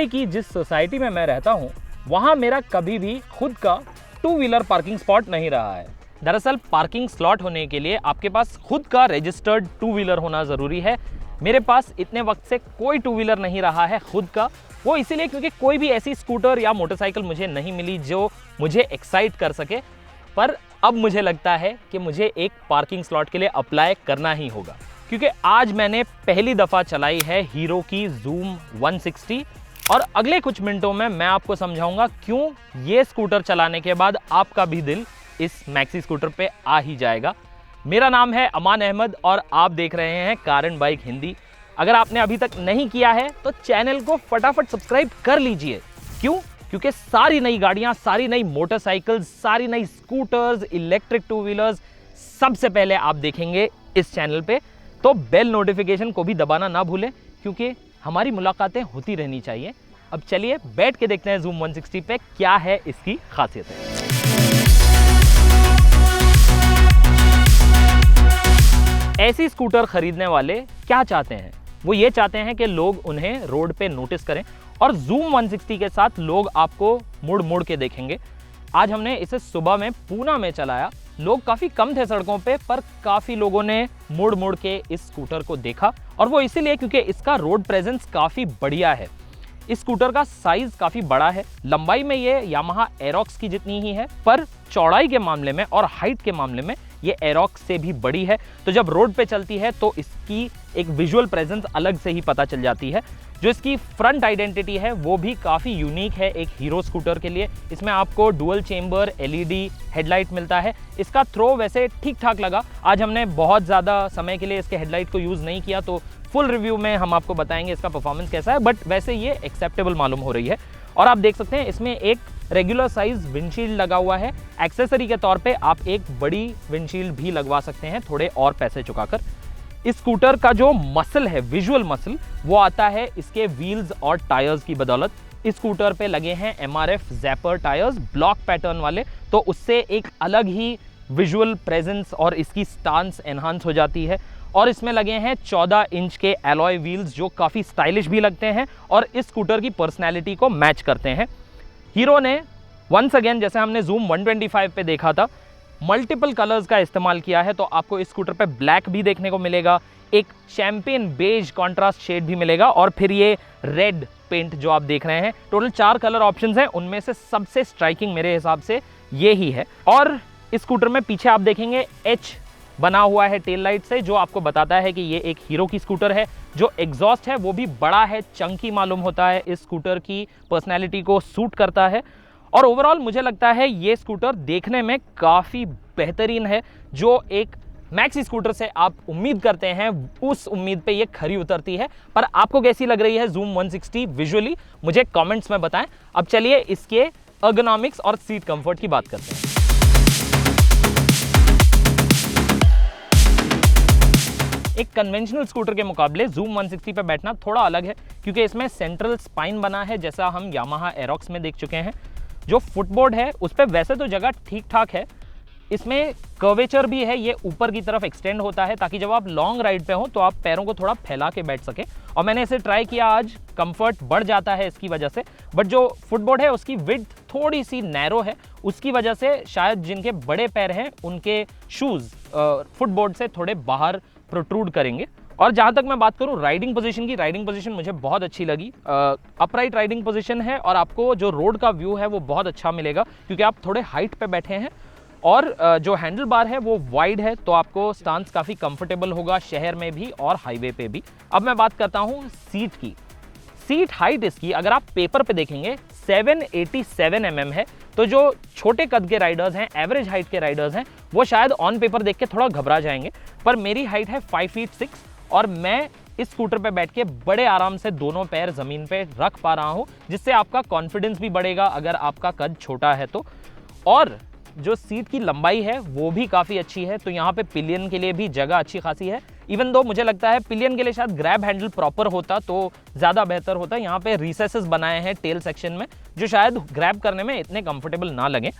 मुंबई की जिस सोसाइटी में मैं रहता हूँ वहाँ मेरा कभी भी खुद का टू व्हीलर पार्किंग स्पॉट नहीं रहा है। दरअसल पार्किंग स्लॉट होने के लिए आपके पास खुद का रजिस्टर्ड टू व्हीलर होना ज़रूरी है। मेरे पास इतने वक्त से कोई टू व्हीलर नहीं रहा है खुद का, वो इसीलिए क्योंकि कोई भी ऐसी स्कूटर या मोटरसाइकिल मुझे नहीं मिली जो मुझे एक्साइट कर सके। पर अब मुझे लगता है कि मुझे एक पार्किंग स्लॉट के लिए अप्लाई करना ही होगा, क्योंकि आज मैंने पहली दफ़ा चलाई है हीरो की जूम 160 और अगले कुछ मिनटों में मैं आपको समझाऊंगा क्यों ये स्कूटर चलाने के बाद आपका भी दिल इस मैक्सी स्कूटर पे आ ही जाएगा। मेरा नाम है अमान अहमद और आप देख रहे हैं कार एंड बाइक हिंदी। अगर आपने अभी तक नहीं किया है तो चैनल को फटाफट सब्सक्राइब कर लीजिए। क्यों? क्योंकि सारी नई गाड़ियां, सारी नई मोटरसाइकिल्स, सारी नई स्कूटर्स, इलेक्ट्रिक टू व्हीलर्स सबसे पहले आप देखेंगे इस चैनल पे। तो बेल नोटिफिकेशन को भी दबाना ना भूलें, क्योंकि हमारी मुलाकातें होती रहनी चाहिए। अब चलिए बैठ के देखते हैं जूम 160 पे क्या है इसकी खासियत है। ऐसी स्कूटर खरीदने वाले क्या चाहते हैं? वो ये चाहते हैं कि लोग उन्हें रोड पे नोटिस करें और जूम 160 के साथ लोग आपको मुड़ मुड़ के देखेंगे। आज हमने इसे सुबह में पूना में चलाया। लोग काफ़ी कम थे सड़कों पे, पर काफ़ी लोगों ने मुड़ मुड़ के इस स्कूटर को देखा, और वो इसीलिए क्योंकि इसका रोड प्रेजेंस काफ़ी बढ़िया है। इस स्कूटर का साइज काफ़ी बड़ा है। लंबाई में ये यामाहा एरोक्स की जितनी ही है, पर चौड़ाई के मामले में और हाइट के मामले में ये एरोक्स से भी बड़ी है। तो जब रोड पे चलती है तो इसकी एक विजुअल प्रेजेंस अलग से ही पता चल जाती है। जो इसकी फ्रंट आइडेंटिटी है वो भी काफ़ी यूनिक है एक हीरो स्कूटर के लिए। इसमें आपको डुअल चेंबर एलईडी हेडलाइट मिलता है। इसका थ्रो वैसे ठीक ठाक लगा। आज हमने बहुत ज़्यादा समय के लिए इसके हेडलाइट को यूज़ नहीं किया, तो फुल रिव्यू में हम आपको बताएंगे इसका परफॉर्मेंस कैसा है, बट वैसे ये एक्सेप्टेबल मालूम हो रही है। और आप देख सकते हैं इसमें एक रेगुलर साइज विंडशील्ड लगा हुआ है। एक्सेसरी के तौर पे आप एक बड़ी विंडशील्ड भी लगवा सकते हैं थोड़े और पैसे चुकाकर। इस स्कूटर का जो मसल है, विजुअल मसल, वो आता है इसके व्हील्स और टायर्स की बदौलत। इस स्कूटर पे लगे हैं MRF ज़ैपर टायर्स, ब्लॉक पैटर्न वाले, तो उससे एक अलग ही विजुअल प्रेजेंस और इसकी स्टांस एनहांस हो जाती है। और इसमें लगे हैं 14 इंच के एलॉय व्हील्स जो काफ़ी स्टाइलिश भी लगते हैं और इस स्कूटर की पर्सनैलिटी को मैच करते हैं। हीरो ने वंस अगेन, जैसे हमने जूम 125 पे देखा था, मल्टीपल कलर्स का इस्तेमाल किया है। तो आपको इस स्कूटर पे ब्लैक भी देखने को मिलेगा, एक चैंपियन बेज कॉन्ट्रास्ट शेड भी मिलेगा, और फिर ये रेड पेंट जो आप देख रहे हैं। टोटल 4 कलर ऑप्शंस हैं, उनमें से सबसे स्ट्राइकिंग मेरे हिसाब से ये ही है। और इस स्कूटर में पीछे आप देखेंगे H बना हुआ है टेल लाइट से, जो आपको बताता है कि ये एक हीरो की स्कूटर है। जो एग्जॉस्ट है वो भी बड़ा है, चंकी मालूम होता है, इस स्कूटर की पर्सनैलिटी को सूट करता है। और ओवरऑल मुझे लगता है ये स्कूटर देखने में काफ़ी बेहतरीन है। जो एक मैक्सी स्कूटर से आप उम्मीद करते हैं उस उम्मीद पे ये खरी उतरती है। पर आपको कैसी लग रही है जूम 160 विजुअली, मुझे कमेंट्स में बताएं। अब चलिए इसके एर्गोनॉमिक्स और सीट कंफर्ट की बात करते हैं। एक कन्वेंशनल स्कूटर के मुकाबले जूम 160 पे बैठना थोड़ा अलग है, क्योंकि इसमें सेंट्रल स्पाइन बना है जैसा हम यामाहा एरोक्स में देख चुके हैं। जो फुटबोर्ड है उस पर वैसे तो जगह ठीक ठाक है, इसमें कर्वेचर भी है, ये ऊपर की तरफ एक्सटेंड होता है ताकि जब आप लॉन्ग राइड पे हो तो आप पैरों को थोड़ा फैला के बैठ सके। और मैंने इसे ट्राई किया आज, कंफर्ट बढ़ जाता है इसकी वजह से। बट जो फुटबोर्ड है उसकी विड्थ थोड़ी सी नैरो है, उसकी वजह से शायद जिनके बड़े पैर हैं उनके शूज़ फुटबोर्ड से थोड़े बाहर प्रोट्रूड करेंगे। और जहाँ तक मैं बात करूँ राइडिंग पोजीशन की, राइडिंग पोजीशन मुझे बहुत अच्छी लगी। अपराइट राइडिंग पोजीशन है और आपको जो रोड का व्यू है वो बहुत अच्छा मिलेगा, क्योंकि आप थोड़े हाइट पे बैठे हैं। और जो हैंडल बार है वो वाइड है, तो आपको स्टांस काफ़ी कंफर्टेबल होगा शहर में भी और हाईवे पे भी। अब मैं बात करता हूँ सीट की। सीट हाइट इसकी अगर आप पेपर पे देखेंगे 787 mm है। तो जो छोटे कद के राइडर्स हैं, एवरेज हाइट के राइडर्स हैं, वो शायद ऑन पेपर देख के थोड़ा घबरा जाएंगे। पर मेरी हाइट है 5 फीट 6 और मैं इस स्कूटर पे बैठ के बड़े आराम से दोनों पैर ज़मीन पे रख पा रहा हूँ, जिससे आपका कॉन्फिडेंस भी बढ़ेगा अगर आपका कद छोटा है तो। और जो सीट की लंबाई है वो भी काफ़ी अच्छी है, तो यहाँ पे पिलियन के लिए भी जगह अच्छी खासी है। इवन दो मुझे लगता है पिलियन के लिए शायद ग्रैब हैंडल प्रॉपर होता तो ज़्यादा बेहतर होता। यहाँ पे रिसेसेस बनाए हैं टेल सेक्शन में जो शायद ग्रैब करने में इतने कंफर्टेबल ना लगे।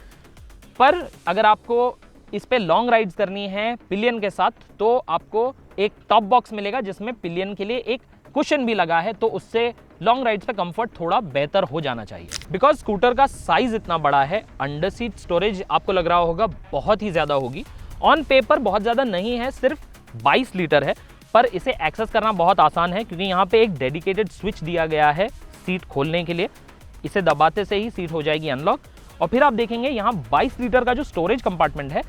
पर अगर आपको इस पे लॉन्ग राइड्स करनी है पिलियन के साथ तो आपको एक टॉप बॉक्स मिलेगा जिसमें पिलियन के लिए एक कुशन भी लगा है, तो उससे लॉन्ग राइड्स पे कंफर्ट थोड़ा बेहतर हो जाना चाहिए। बिकॉज स्कूटर का साइज इतना बड़ा है, अंडर सीट स्टोरेज आपको लग रहा होगा बहुत ही ज़्यादा होगी। ऑन पेपर बहुत ज़्यादा नहीं है, सिर्फ 22 लीटर है, पर इसे एक्सेस करना बहुत आसान है क्योंकि यहाँ पे एक डेडिकेटेड स्विच दिया गया है सीट खोलने के लिए। इसे दबाते से ही सीट हो जाएगी अनलॉक। और फिर आप देखेंगे यहाँ 22 लीटर का जो स्टोरेज कंपार्टमेंट है,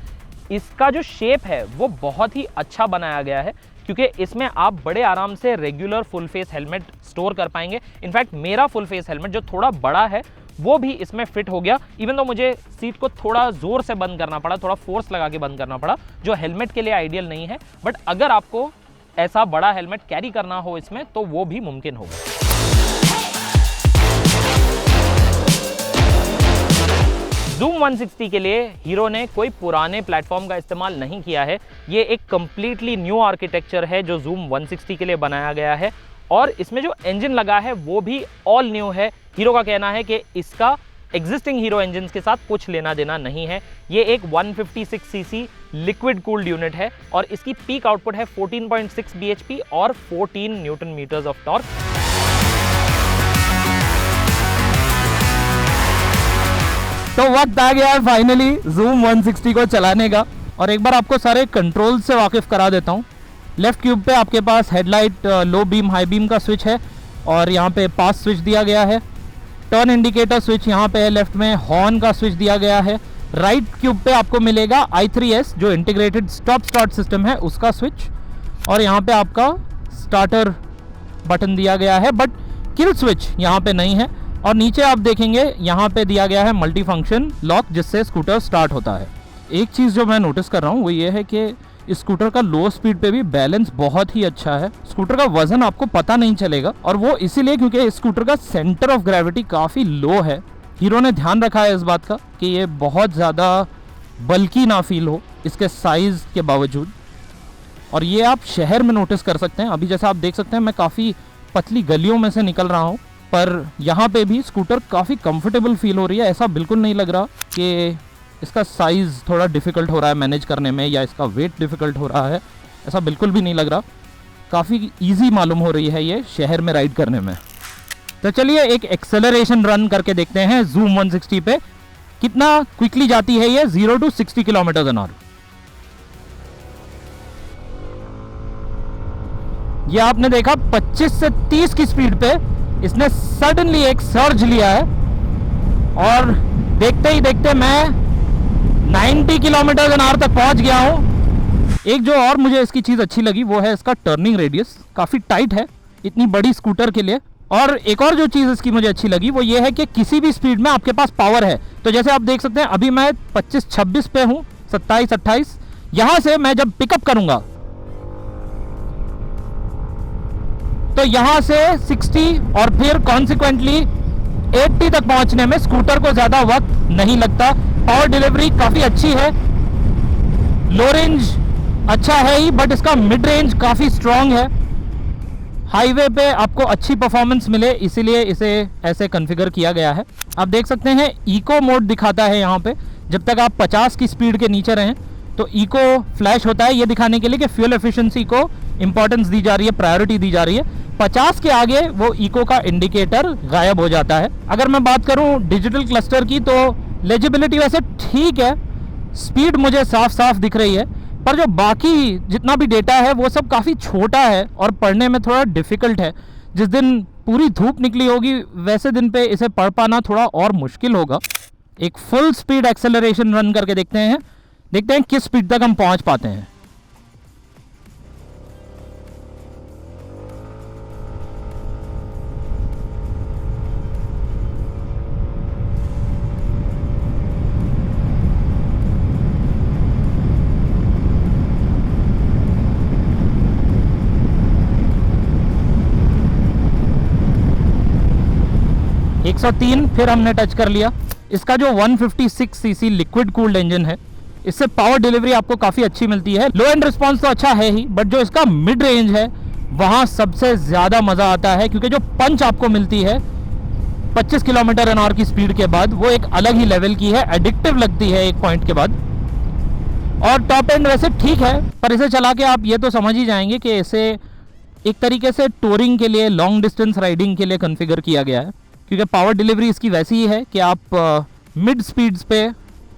इसका जो शेप है वो बहुत ही अच्छा बनाया गया है क्योंकि इसमें आप बड़े आराम से regular full face helmet store कर पाएंगे। इनफैक्ट मेरा फुल फेस हेलमेट जो थोड़ा बड़ा है वो भी इसमें फिट हो गया, इवन तो मुझे सीट को थोड़ा ज़ोर से बंद करना पड़ा, थोड़ा फोर्स लगा के बंद करना पड़ा, जो हेलमेट के लिए आइडियल नहीं है। बट अगर आपको ऐसा बड़ा हेलमेट कैरी करना हो इसमें तो वो भी मुमकिन होगा। Zoom 160 के लिए हीरो ने कोई पुराने प्लेटफॉर्म का इस्तेमाल नहीं किया है। ये एक कंप्लीटली न्यू आर्किटेक्चर है जो Zoom 160 के लिए बनाया गया है और इसमें जो इंजन लगा है वो भी ऑल न्यू है। हीरो का कहना है कि इसका एग्जिस्टिंग हीरो इंजन के साथ कुछ लेना देना नहीं है। ये एक 156 सीसी लिक्विड कूल्ड यूनिट है और इसकी पीक आउटपुट है 14.6 bhp और 14 न्यूटन मीटर्स ऑफ टॉर्क। तो वक्त आ गया है फाइनली Zoom 160 को चलाने का और एक बार आपको सारे कंट्रोल से वाकिफ करा देता हूँ। लेफ्ट क्यूब पे आपके पास headlight, low beam, high beam का स्विच है और यहाँ पे पास स्विच दिया गया है। टर्न इंडिकेटर स्विच यहाँ पे है लेफ्ट में, हॉर्न का स्विच दिया गया है। राइट क्यूब पे आपको मिलेगा i3S जो इंटीग्रेटेड स्टॉप स्टार्ट सिस्टम है उसका स्विच और यहाँ पे आपका स्टार्टर बटन दिया गया है, बट किल स्विच यहाँ पे नहीं है। और नीचे आप देखेंगे यहाँ पे दिया गया है मल्टी फंक्शन लॉक जिससे स्कूटर स्टार्ट होता है। एक चीज़ जो मैं नोटिस कर रहा हूँ वो ये है कि इस स्कूटर का लो स्पीड पे भी बैलेंस बहुत ही अच्छा है। स्कूटर का वजन आपको पता नहीं चलेगा और वो इसीलिए क्योंकि इस स्कूटर का सेंटर ऑफ ग्रेविटी काफ़ी लो है। हीरो ने ध्यान रखा है इस बात का कि ये बहुत ज़्यादा बल्कि ना फील हो इसके साइज़ के बावजूद। और ये आप शहर में नोटिस कर सकते हैं। अभी जैसा आप देख सकते हैं मैं काफ़ी पतली गलियों में से निकल रहा हूँ, पर यहाँ पे भी स्कूटर काफ़ी कंफर्टेबल फील हो रही है। ऐसा बिल्कुल नहीं लग रहा कि इसका साइज़ थोड़ा डिफ़िकल्ट हो रहा है मैनेज करने में या इसका वेट डिफ़िकल्ट हो रहा है, ऐसा बिल्कुल भी नहीं लग रहा। काफ़ी इजी मालूम हो रही है ये शहर में राइड करने में। तो चलिए एक एक्सेलरेशन रन करके देखते हैं Zoom 160 पे कितना क्विकली जाती है ये 0 to 60 km/h। ये आपने देखा 25 से 30 की स्पीड पे इसने सडनली एक सर्ज लिया है और देखते ही देखते मैं 90 km/h तक पहुंच गया हूं। एक जो और मुझे इसकी चीज़ अच्छी लगी वो है इसका टर्निंग रेडियस, काफ़ी टाइट है इतनी बड़ी स्कूटर के लिए। और एक और जो चीज़ इसकी मुझे अच्छी लगी वो ये है कि किसी भी स्पीड में आपके पास पावर है। तो जैसे आप देख सकते हैं अभी मैं 25-26 पे हूँ, 27-28, यहाँ से मैं जब पिकअप करूँगा तो यहाँ से 60 और फिर कॉन्सिक्वेंटली 80 तक पहुँचने में स्कूटर को ज़्यादा वक्त नहीं लगता। पावर डिलीवरी काफ़ी अच्छी है, लो रेंज अच्छा है ही बट इसका मिड रेंज काफ़ी स्ट्रॉन्ग है। हाईवे पे आपको अच्छी परफॉर्मेंस मिले इसीलिए इसे ऐसे कॉन्फ़िगर किया गया है। आप देख सकते हैं इको मोड दिखाता है यहाँ पे, जब तक आप 50 की स्पीड के नीचे रहें तो इको फ्लैश होता है, ये दिखाने के लिए कि फ्यूल एफिशिएंसी को इंपॉर्टेंस दी जा रही है, प्रायोरिटी दी जा रही है। 50 के आगे वो इको का इंडिकेटर गायब हो जाता है। अगर मैं बात करूं डिजिटल क्लस्टर की तो लेजिबिलिटी वैसे ठीक है, स्पीड मुझे साफ साफ दिख रही है, पर जो बाकी जितना भी डेटा है वो सब काफ़ी छोटा है और पढ़ने में थोड़ा डिफ़िकल्ट है। जिस दिन पूरी धूप निकली होगी वैसे दिन पे इसे पढ़ पाना थोड़ा और मुश्किल होगा। एक फुल स्पीड एक्सेलरेशन रन करके देखते हैं किस स्पीड तक हम पहुंच पाते हैं। एक 103 फिर हमने टच कर लिया। इसका जो 156 सीसी लिक्विड कूल्ड इंजन है इससे पावर डिलीवरी आपको काफ़ी अच्छी मिलती है। लो एंड रिस्पॉन्स तो अच्छा है ही बट जो इसका मिड रेंज है वहाँ सबसे ज़्यादा मज़ा आता है क्योंकि जो पंच आपको मिलती है 25 km/h की स्पीड के बाद वो एक अलग ही लेवल की है, एडिक्टिव लगती है एक पॉइंट के बाद। और टॉप एंड वैसे ठीक है पर इसे चला के आप ये तो समझ ही जाएंगे कि इसे एक तरीके से टूरिंग के लिए, लॉन्ग डिस्टेंस राइडिंग के लिए कॉन्फ़िगर किया गया है, क्योंकि पावर डिलीवरी इसकी वैसी ही है कि आप मिड स्पीड्स पे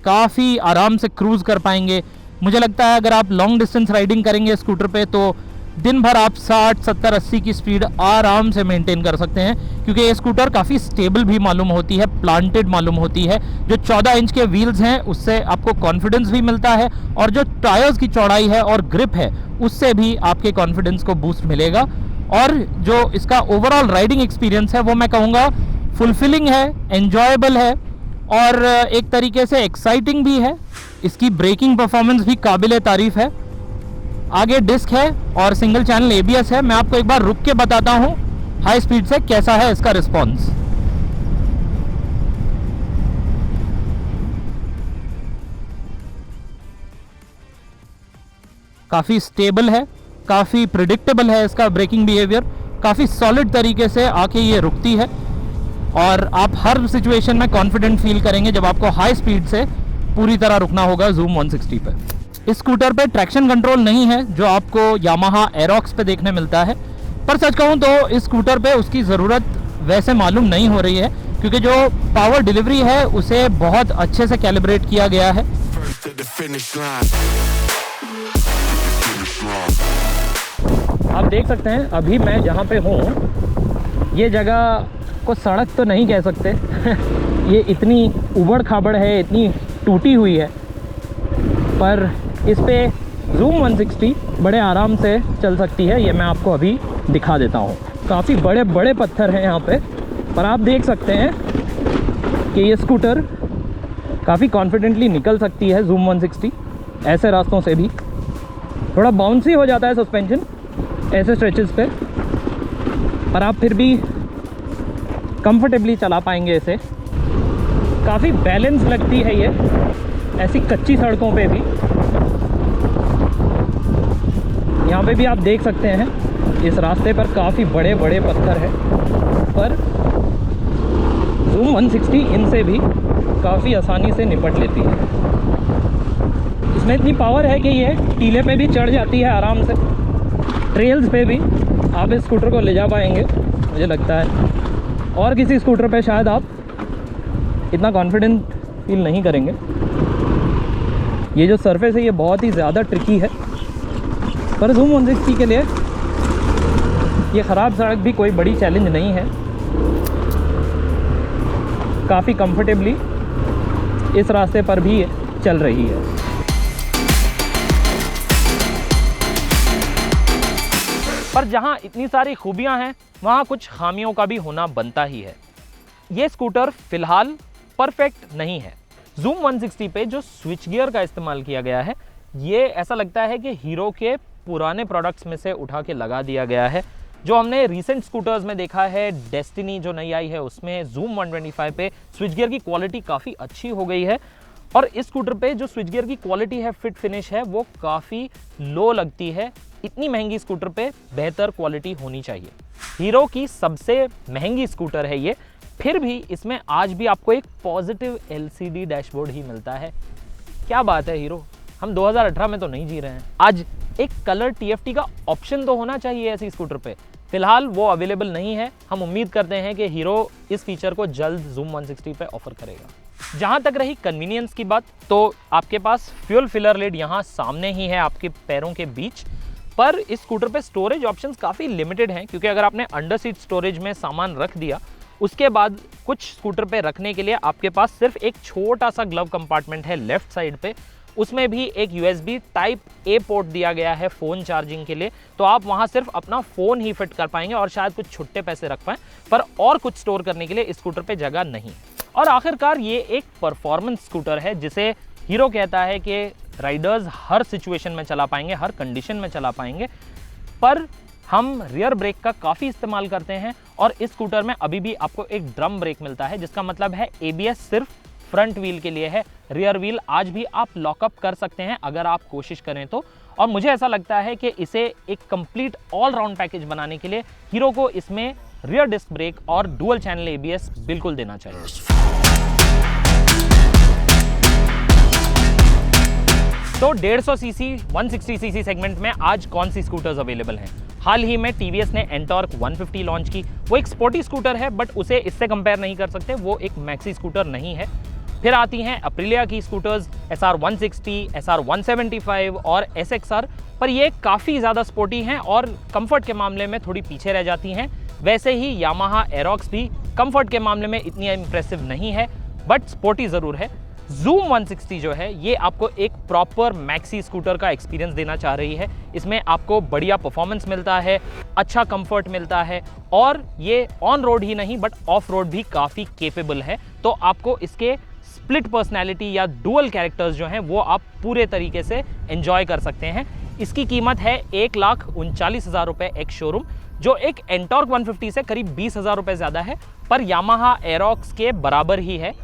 काफ़ी आराम से क्रूज़ कर पाएंगे। मुझे लगता है अगर आप लॉन्ग डिस्टेंस राइडिंग करेंगे स्कूटर पे तो दिन भर आप 60, 70, 80 की स्पीड आराम से मेंटेन कर सकते हैं, क्योंकि ये स्कूटर काफ़ी स्टेबल भी मालूम होती है, प्लांटेड मालूम होती है। जो 14 इंच के व्हील्स हैं उससे आपको कॉन्फिडेंस भी मिलता है, और जो टायर्स की चौड़ाई है और ग्रिप है उससे भी आपके कॉन्फिडेंस को बूस्ट मिलेगा। और जो इसका ओवरऑल राइडिंग एक्सपीरियंस है वो मैं कहूँगा फुलफिलिंग है, एन्जॉयबल है और एक तरीके से एक्साइटिंग भी है। इसकी ब्रेकिंग परफॉर्मेंस भी काबिल तारीफ़ है। आगे डिस्क है और सिंगल चैनल ABS है। मैं आपको एक बार रुक के बताता हूँ हाई स्पीड से कैसा है इसका रिस्पॉन्स। काफ़ी स्टेबल है, काफ़ी प्रिडिक्टेबल है इसका ब्रेकिंग बिहेवियर, काफ़ी सॉलिड तरीके से आके ये रुकती है और आप हर सिचुएशन में कॉन्फिडेंट फील करेंगे जब आपको हाई स्पीड से पूरी तरह रुकना होगा Zoom 160 पे। इस स्कूटर पे ट्रैक्शन कंट्रोल नहीं है जो आपको यामाहा एरोक्स पे देखने मिलता है, पर सच कहूँ तो इस स्कूटर पे उसकी ज़रूरत वैसे मालूम नहीं हो रही है, क्योंकि जो पावर डिलीवरी है उसे बहुत अच्छे से कैलिब्रेट किया गया है। आप देख सकते हैं अभी मैं जहाँ पे हूँ, ये जगह को सड़क तो नहीं कह सकते ये इतनी उबड़ खाबड़ है, इतनी टूटी हुई है, पर इस पे Zoom 160 बड़े आराम से चल सकती है। ये मैं आपको अभी दिखा देता हूँ। काफ़ी बड़े बड़े पत्थर हैं यहाँ पे, पर आप देख सकते हैं कि ये स्कूटर काफ़ी कॉन्फिडेंटली निकल सकती है Zoom 160 ऐसे रास्तों से भी। थोड़ा बाउंसी हो जाता है सस्पेंशन ऐसे स्ट्रेचेस पे, पर आप फिर भी कंफर्टेबली चला पाएंगे इसे। काफ़ी बैलेंस लगती है ये ऐसी कच्ची सड़कों पे भी। यहाँ पे भी आप देख सकते हैं इस रास्ते पर काफ़ी बड़े बड़े पत्थर हैं, पर Zoom 160 इनसे भी काफ़ी आसानी से निपट लेती है। इसमें इतनी पावर है कि ये टीले पे भी चढ़ जाती है आराम से। ट्रेल्स पे भी आप इस स्कूटर को ले जा पाएंगे मुझे लगता है, और किसी स्कूटर पे शायद आप इतना कॉन्फिडेंट फील नहीं करेंगे। ये जो सरफेस है ये बहुत ही ज़्यादा ट्रिकी है, पर Zoom 160 के लिए ये ख़राब सड़क भी कोई बड़ी चैलेंज नहीं है। काफ़ी कंफर्टेबली इस रास्ते पर भी ये चल रही है। पर जहाँ इतनी सारी खूबियाँ हैं वहाँ कुछ खामियों का भी होना बनता ही है। ये स्कूटर फ़िलहाल परफेक्ट नहीं है। Zoom 160 पे जो स्विच गियर का इस्तेमाल किया गया है ये ऐसा लगता है कि हीरो के पुराने प्रोडक्ट्स में से उठा के लगा दिया गया है। जो हमने रीसेंट स्कूटर्स में देखा है, डेस्टिनी जो नई आई है उसमें Zoom 125 पे स्विच गियर की क्वालिटी काफ़ी अच्छी हो गई है, और इस स्कूटर पे जो स्विच गियर की क्वालिटी है, फिट फिनिश है, वो काफ़ी लो लगती है। इतनी महंगी स्कूटर पे बेहतर क्वालिटी होनी चाहिए। हीरो की सबसे महंगी स्कूटर है ये, फिर भी इसमें आज भी आपको एक पॉजिटिव LCD डैशबोर्ड ही मिलता है। क्या बात है हीरो, हम 2018 में तो नहीं जी रहे हैं। आज एक कलर TFT का ऑप्शन तो होना चाहिए ऐसी स्कूटर पे। फिलहाल वो अवेलेबल नहीं है। हम उम्मीद करते हैं कि हीरो इस फीचर को जल्द Zoom 160 पे ऑफर करेगा। जहाँ तक रही कन्वीनियंस की बात, तो आपके पास फ्यूल फिलर लिड यहाँ सामने ही है आपके पैरों के बीच, पर इस स्कूटर पे स्टोरेज ऑप्शंस काफ़ी लिमिटेड हैं, क्योंकि अगर आपने अंडर सीट स्टोरेज में सामान रख दिया उसके बाद कुछ स्कूटर पे रखने के लिए आपके पास सिर्फ एक छोटा सा ग्लव कंपार्टमेंट है लेफ्ट साइड पे। उसमें भी एक USB टाइप A पोर्ट दिया गया है फ़ोन चार्जिंग के लिए, तो आप वहाँ सिर्फ अपना फ़ोन ही फिट कर पाएंगे और शायद कुछ छुट्टे पैसे रख पाएँ, पर और कुछ स्टोर करने के लिए इस स्कूटर पे जगह नहीं। और आखिरकार ये एक परफॉर्मेंस स्कूटर है जिसे हीरो कहता है कि राइडर्स हर सिचुएशन में चला पाएंगे, हर कंडीशन में चला पाएंगे, पर हम रियर ब्रेक का काफ़ी इस्तेमाल करते हैं और इस स्कूटर में अभी भी आपको एक ड्रम ब्रेक मिलता है, जिसका मतलब है ABS सिर्फ फ्रंट व्हील के लिए है। रियर व्हील आज भी आप लॉकअप कर सकते हैं अगर आप कोशिश करें तो। और मुझे ऐसा लगता है कि इसे एक कंप्लीट ऑल राउंड पैकेज बनाने के लिए हीरो को इसमें रियर डिस्क ब्रेक और डुअल चैनल ABS बिल्कुल देना चाहिए। तो 150 सीसी 160 सीसी सेगमेंट में आज कौन सी स्कूटर्स अवेलेबल हैं? हाल ही में टीवीएस ने एंटॉर्क 150 लॉन्च की। वो एक स्पोर्टी स्कूटर है, बट उसे इससे कंपेयर नहीं कर सकते, वो एक मैक्सी स्कूटर नहीं है। फिर आती हैं अप्रिलिया की स्कूटर्स SR 160, SR 175 और SXR, पर ये काफ़ी ज़्यादा स्पोर्टी हैं और कंफर्ट के मामले में थोड़ी पीछे रह जाती हैं। वैसे ही यामाहा एरोक्स भी कंफर्ट के मामले में इतनी इंप्रेसिव नहीं है, बट स्पोर्टी ज़रूर है। Zoom 160 जो है ये आपको एक प्रॉपर मैक्सी स्कूटर का एक्सपीरियंस देना चाह रही है। इसमें आपको बढ़िया परफॉर्मेंस मिलता है, अच्छा कंफर्ट मिलता है और ये ऑन रोड ही नहीं बट ऑफ रोड भी काफ़ी केपेबल है। तो आपको इसके स्प्लिट पर्सनैलिटी या डुअल कैरेक्टर्स जो हैं वो आप पूरे तरीके से एंजॉय कर सकते हैं। इसकी कीमत है 1,39,000 रुपये एक शोरूम, जो एक एंटॉर्क 150 से करीब 20,000 रुपये ज़्यादा है, पर यामाहा एरोक्स के बराबर ही है।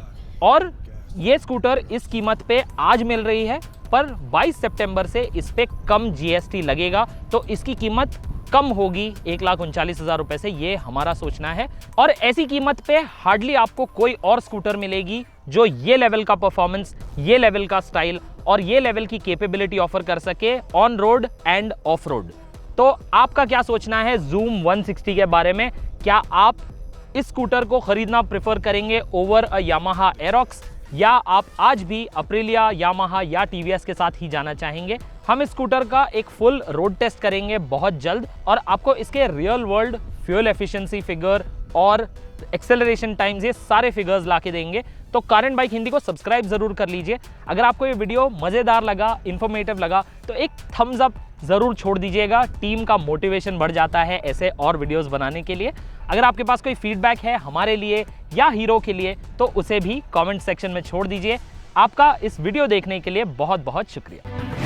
और ये स्कूटर इस कीमत पे आज मिल रही है, पर 22 सितंबर से इस पे कम GST लगेगा, तो इसकी कीमत कम होगी 1,39,000 रुपये से, ये हमारा सोचना है। और ऐसी कीमत पे हार्डली आपको कोई और स्कूटर मिलेगी जो ये लेवल का परफॉर्मेंस, ये लेवल का स्टाइल और ये लेवल की कैपेबिलिटी ऑफर कर सके on road end of road. तो आपका क्या सोचना है Zoom 160 के बारे में? क्या आप इस स्कूटर को खरीदना प्रेफर करेंगे ओवर अ यामाहा एरोक्स, या आप आज भी अप्रिलिया, यामाहा या टीवीएस के साथ ही जाना चाहेंगे? हम इस स्कूटर का एक फुल रोड टेस्ट करेंगे बहुत जल्द और आपको इसके real world fuel efficiency figure और एक्सेलरेशन टाइम्स, ये सारे फिगर्स ला के देंगे। तो कार एंड बाइक हिंदी को सब्सक्राइब जरूर कर लीजिए। अगर आपको ये वीडियो मज़ेदार लगा, इन्फॉर्मेटिव लगा, तो एक थम्स अप ज़रूर छोड़ दीजिएगा। टीम का मोटिवेशन बढ़ जाता है ऐसे और वीडियोस बनाने के लिए। अगर आपके पास कोई फीडबैक है हमारे लिए या हीरो के लिए, तो उसे भी कमेंट सेक्शन में छोड़ दीजिए। आपका इस वीडियो देखने के लिए बहुत बहुत शुक्रिया।